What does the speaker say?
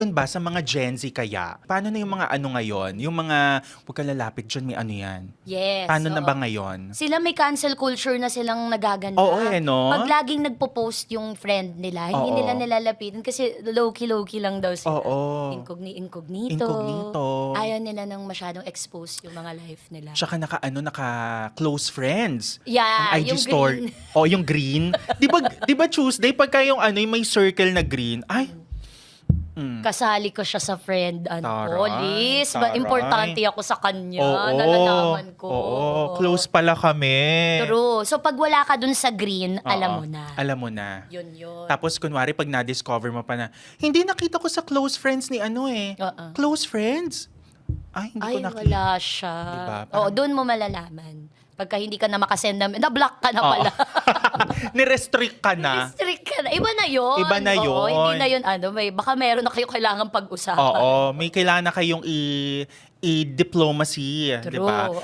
Yun ba sa mga Gen Z kaya? Paano na yung mga ano ngayon? Yung mga, "Huwag kang lalapit diyan, may ano yan." Yes, Paano na oo. ba ngayon? Sila may cancel culture na silang Oo, nagaganap. eh, 'no? 'Pag laging nagpo-post yung friend nila, hindi nila Oo. nilalapitan kasi low-key lang daw sila. Oo. Incognito. Incognito. Ayaw nila ng masyadong expose yung mga life nila. Tsaka naka-close friends. Ang Yeah, IG yung story. green. Oh, yung green. 'Di ba Tuesday pagka yung ano, yung may circle na green, ay, Kasali ko siya sa friend, taray, list. taray. Importante ako sa kanya, Oo. nalalaman ko. Oo, close pala kami. True. So, pag wala ka dun sa green, alam Oo, mo na. Alam mo na. Yun. Tapos kunwari pag na-discover mo pa na, hindi nakita ko sa close friends ni ano eh. Oo. Close friends? Ay, hindi Ay, ko nakita. wala siya. Diba? Oo, Parang- doon mo malalaman. Pagka hindi ka na makasend na-block ka na Oo. pala. Ni-restrict ka na. Strict ka na. Iba na yun. Iba na Oo, yun. hindi na yun, baka meron na kayo kailangan pag-usapan. Oo, may kailangan na kayong i-diplomacy, di ba? True.